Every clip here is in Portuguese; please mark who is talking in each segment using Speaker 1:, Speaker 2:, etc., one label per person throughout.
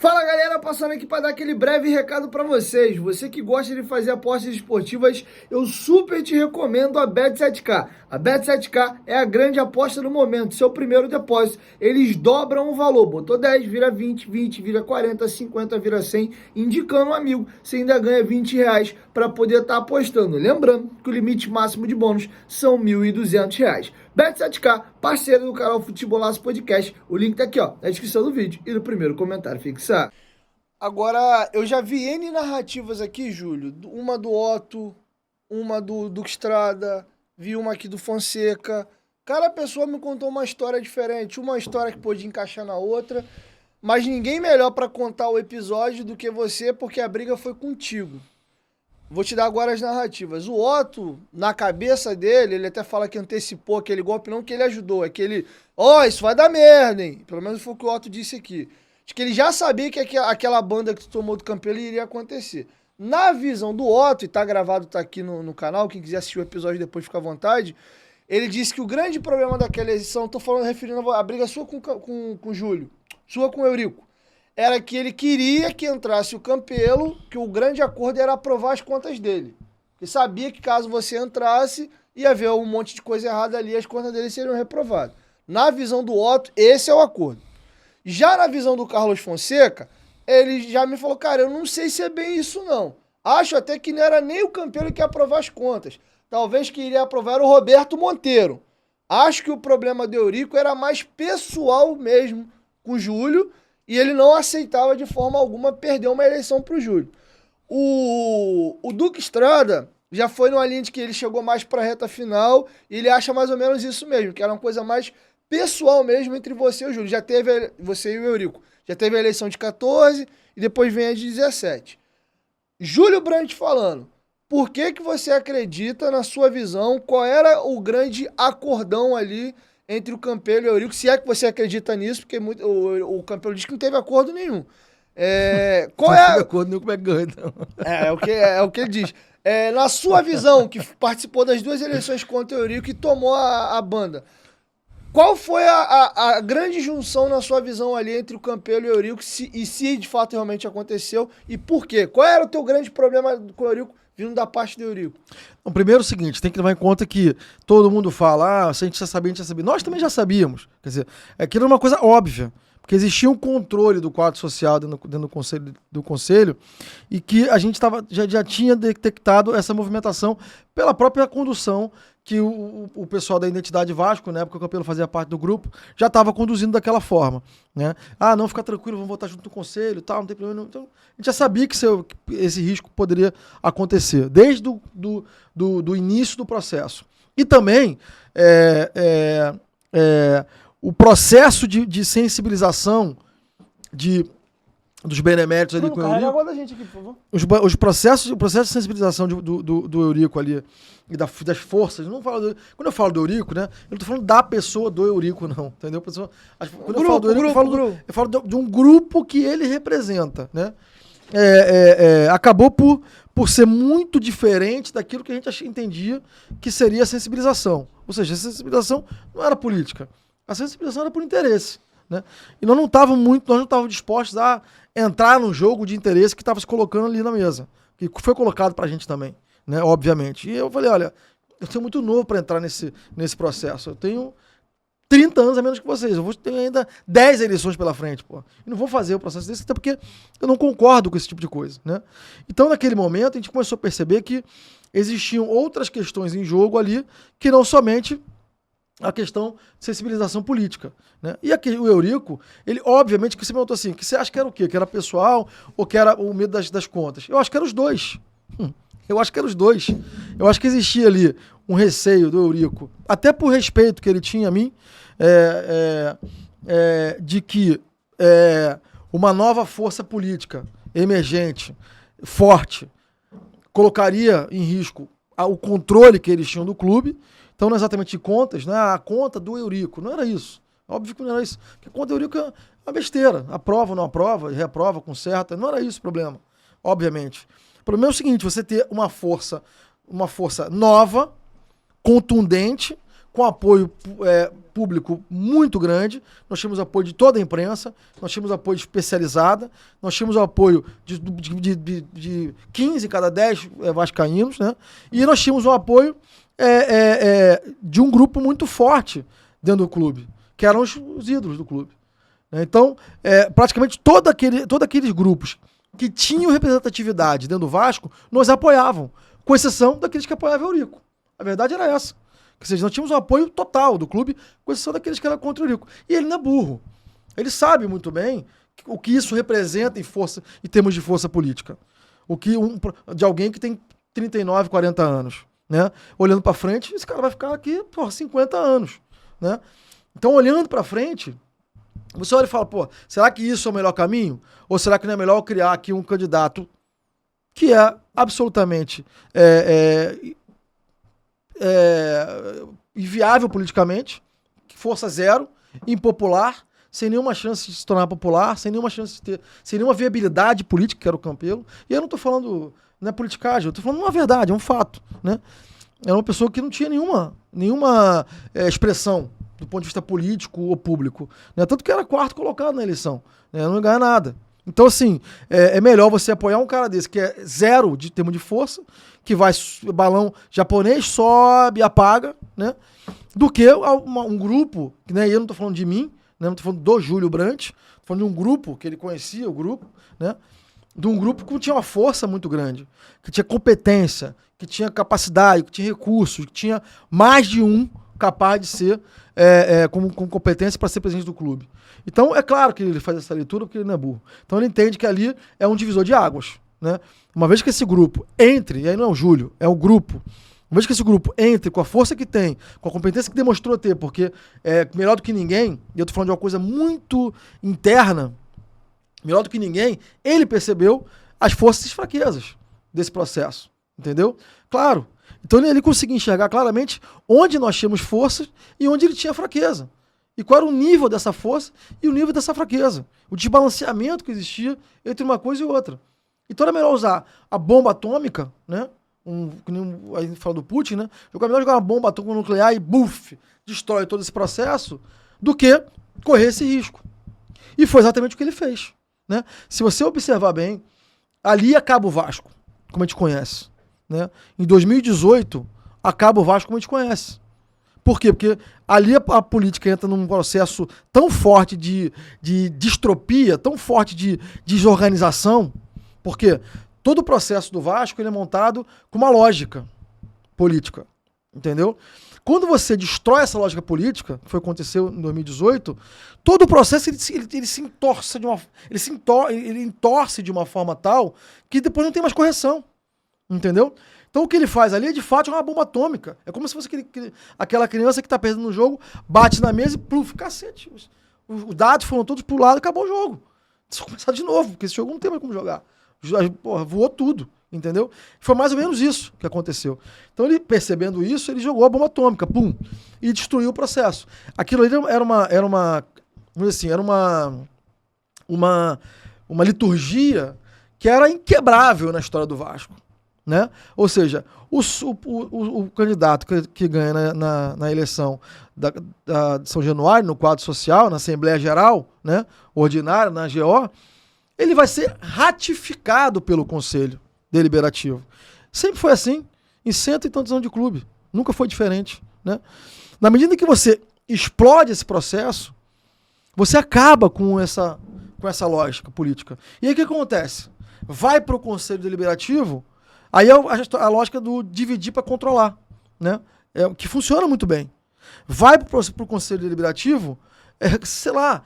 Speaker 1: Fala galera, passando aqui para dar aquele breve recado para vocês. Você que gosta de fazer apostas esportivas, eu super te recomendo a Bet7k. A Bet7k é a grande aposta do momento, seu primeiro depósito. Eles dobram o valor, botou 10, vira 20, 20, vira 40, 50, vira 100, indicando um amigo. Você ainda ganha R$ 20 para poder estar apostando. Lembrando que o limite máximo de bônus são R$ 1.200. Bet7k, parceiro do canal Futebolaço Podcast. O link tá aqui, ó, na descrição do vídeo e no primeiro comentário fixado. Agora, eu já vi N narrativas aqui, Júlio. Uma do Otto, uma do Estrada, vi uma aqui do Fonseca. Cada pessoa me contou uma história diferente, uma história que pôde encaixar na outra, mas ninguém melhor para contar o episódio do que você, porque a briga foi contigo. Vou te dar agora as narrativas. O Otto, na cabeça dele, ele até fala que antecipou aquele golpe, não que ele ajudou, é que ele... isso vai dar merda, hein? Pelo menos foi o que o Otto disse aqui. Acho que ele já sabia que aquela banda que tu tomou do Campelo iria acontecer. Na visão do Otto, e tá gravado, tá aqui no canal, quem quiser assistir o episódio depois fica à vontade, ele disse que o grande problema daquela eleição, tô falando, referindo a briga sua com o Júlio, sua com o Eurico, era que ele queria que entrasse o Campelo, que o grande acordo era aprovar as contas dele. Ele sabia que caso você entrasse, ia haver um monte de coisa errada ali, as contas dele seriam reprovadas. Na visão do Otto, esse é o acordo. Já na visão do Carlos Fonseca, ele já me falou, cara, eu não sei se é bem isso não. Acho até que não era nem o Campelo que ia aprovar as contas. Talvez que iria aprovar o Roberto Monteiro. Acho que o problema do Eurico era mais pessoal mesmo com o Júlio, e ele não aceitava de forma alguma perder uma eleição para o Júlio. O Duque Estrada já foi numa linha de que ele chegou mais para a reta final e ele acha mais ou menos isso mesmo, que era uma coisa mais pessoal mesmo entre você e o Júlio. Já teve, você e o Eurico, já teve a eleição de 14 e depois vem a de 17. Júlio Brandt falando, por que você acredita, na sua visão, qual era o grande acordão ali entre o Campelo e o Eurico, se é que você acredita nisso, porque o Campelo diz que não teve acordo nenhum. Qual
Speaker 2: não teve acordo nenhum, como é que ganha, então?
Speaker 1: É o que ele diz. Na sua visão, que participou das duas eleições contra o Eurico e tomou a banda, qual foi a grande junção na sua visão ali entre o Campelo e o Eurico, se de fato realmente aconteceu, e por quê? Qual era o teu grande problema com o Eurico vindo da parte do Eurico?
Speaker 2: Bom, primeiro é o seguinte, tem que levar em conta que todo mundo fala, se a gente já sabia, a gente já sabia. Nós também já sabíamos. Quer dizer, aquilo era uma coisa óbvia, porque existia um controle do quadro social dentro do conselho e que a gente já tinha detectado essa movimentação pela própria condução que o pessoal da Identidade Vasco, na época que o Campelo fazia parte do grupo, já estava conduzindo daquela forma, né? Não, fica tranquilo, vamos votar junto no conselho e tal, não tem problema não. Então, a gente já sabia que esse risco poderia acontecer, desde do início do processo. E também o processo de sensibilização dos beneméritos ali com o Eurico.
Speaker 1: Agora da gente aqui, por favor.
Speaker 2: O processo de sensibilização do Eurico ali e das forças. Quando eu falo do Eurico, né? Eu não tô falando da pessoa do Eurico, não. Entendeu? Quando eu falo do Eurico, eu falo de um grupo que ele representa, né? Acabou por ser muito diferente daquilo que a gente entendia que seria a sensibilização. Ou seja, a sensibilização não era política. A sensibilização era por interesse, né? E nós não estávamos dispostos a entrar no jogo de interesse que estava se colocando ali na mesa, que foi colocado pra gente também, né? Obviamente. E eu falei, olha, eu sou muito novo para entrar nesse processo. Eu tenho 30 anos a menos que vocês. Eu vou ter ainda 10 eleições pela frente, pô. E não vou fazer o processo desse, até porque eu não concordo com esse tipo de coisa, né? Então, naquele momento, a gente começou a perceber que existiam outras questões em jogo ali, que não somente a questão de sensibilização política, né? E aqui o Eurico, ele obviamente que você perguntou assim, que você acha que era o quê? Que era pessoal ou que era o medo das contas? Eu acho que eram os dois. Eu acho que eram os dois. Eu acho que existia ali um receio do Eurico, até por respeito que ele tinha a mim, de que uma nova força política emergente, forte, colocaria em risco o controle que eles tinham do clube. Então, não é exatamente contas, né? A conta do Eurico, não era isso. Óbvio que não era isso. Porque a conta do Eurico é uma besteira. Aprova, não aprova, reprova, conserta. Não era isso o problema, obviamente. O problema é o seguinte, você ter uma força nova, contundente, com apoio público muito grande, nós tínhamos apoio de toda a imprensa, nós tínhamos apoio especializada, nós tínhamos o apoio de 15 cada 10 vascaínos, né? E nós tínhamos o apoio de um grupo muito forte dentro do clube, que eram os ídolos do clube. Então, praticamente todos aqueles grupos que tinham representatividade dentro do Vasco, nos apoiavam, com exceção daqueles que apoiavam o Eurico. A verdade era essa. Ou seja, nós tínhamos um apoio total do clube, com exceção daqueles que eram contra o Eurico. E ele não é burro. Ele sabe muito bem o que isso representa em termos de força política. De alguém que tem 39, 40 anos. Né? Olhando para frente, esse cara vai ficar aqui por 50 anos. Né? Então, olhando para frente, você olha e fala, será que isso é o melhor caminho? Ou será que não é melhor eu criar aqui um candidato que é absolutamente inviável politicamente, força zero, impopular, sem nenhuma chance de se tornar popular, sem nenhuma chance de sem nenhuma viabilidade política, que era o Campelo. E eu não estou falando, não é politicagem, eu estou falando uma verdade, é um fato. Né? Era uma pessoa que não tinha nenhuma expressão do ponto de vista político ou público. Né? Tanto que era quarto colocado na eleição. Né? Não ganha nada. Então, assim, é melhor você apoiar um cara desse que é zero de termo de força, que vai, balão japonês, sobe, apaga, né? Do que um grupo, né? E eu não tô falando de mim, né? Não tô falando do Júlio Brandt, tô falando de um grupo que ele conhecia, o grupo, né? De um grupo que tinha uma força muito grande, que tinha competência, que tinha capacidade, que tinha recursos, que tinha mais de um capaz de ser com competência para ser presidente do clube. Então, é claro que ele faz essa leitura porque ele não é burro. Então, ele entende que ali é um divisor de águas. Né? Uma vez que esse grupo entre, e aí não é o Júlio, é o grupo, uma vez que esse grupo entre com a força que tem, com a competência que demonstrou ter, porque é melhor do que ninguém, e eu estou falando de uma coisa muito interna, melhor do que ninguém, ele percebeu as forças e fraquezas desse processo. Entendeu? Claro. Então ele conseguia enxergar claramente onde nós tínhamos forças e onde ele tinha fraqueza. E qual era o nível dessa força e o nível dessa fraqueza. O desbalanceamento que existia entre uma coisa e outra. Então era melhor usar a bomba atômica, né? A gente fala do Putin, né? É melhor jogar uma bomba atômica nuclear e buf, destrói todo esse processo, do que correr esse risco. E foi exatamente o que ele fez. Né? Se você observar bem, ali acaba o Vasco, como a gente conhece. Né? Em 2018, acaba o Vasco como a gente conhece. Por quê? Porque ali a política entra num processo tão forte de distropia, tão forte de desorganização, porque todo o processo do Vasco ele é montado com uma lógica política, entendeu? Quando você destrói essa lógica política, que foi o que aconteceu em 2018, todo o processo ele se entorce ele entorce de uma forma tal que depois não tem mais correção, entendeu? Então o que ele faz ali, de fato, é uma bomba atômica. É como se fosse aquela criança que está perdendo no jogo, bate na mesa e pluf, cacete. Os dados foram todos pro lado e acabou o jogo. Precisa começar de novo, porque esse jogo não tem mais como jogar. Porra, voou tudo, entendeu? Foi mais ou menos isso que aconteceu. Então ele, percebendo isso, ele jogou a bomba atômica, pum, e destruiu o processo. Aquilo ali era uma liturgia que era inquebrável na história do Vasco. Né? Ou seja, o candidato que ganha na eleição de São Januário, no quadro social, na Assembleia Geral, né, ordinária, na AGO, ele vai ser ratificado pelo Conselho Deliberativo. Sempre foi assim, em 100 e tantos anos de clube. Nunca foi diferente. Né? Na medida que você explode esse processo, você acaba com essa lógica política. E aí o que acontece? Vai para o Conselho Deliberativo. Aí é a lógica do dividir para controlar, né? Que funciona muito bem. Vai para o Conselho Deliberativo, sei lá,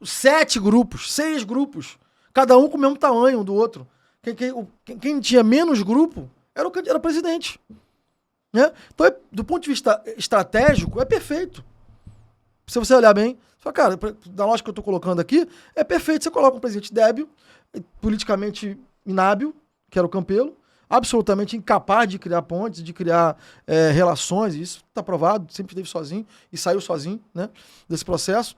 Speaker 2: 7 grupos, 6 grupos, cada um com o mesmo tamanho um do outro. Quem tinha menos grupo era o presidente. Né? Então, do ponto de vista estratégico, é perfeito. Se você olhar bem, você fala, cara, da lógica que eu estou colocando aqui, é perfeito. Você coloca um presidente débil, politicamente inábil, que era o Campelo, absolutamente incapaz de criar pontes, de criar relações, isso está provado, sempre esteve sozinho e saiu sozinho, né, desse processo.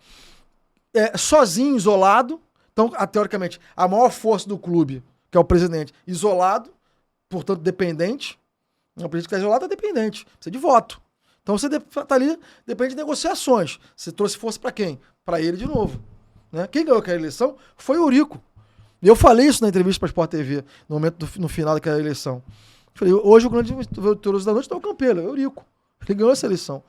Speaker 2: Sozinho, isolado, então, teoricamente, a maior força do clube, que é o presidente, isolado, portanto, dependente. O presidente que está isolado é dependente, precisa de voto. Então, Então você tá ali, depende de negociações. Você trouxe força para quem? Para ele de novo. Né? Quem ganhou aquela eleição foi o Eurico. E eu falei isso na entrevista para a Sport TV, no momento no final daquela eleição. Falei, hoje o grande vitorioso da noite é o Campelo, é o Eurico. Ele ganhou essa eleição.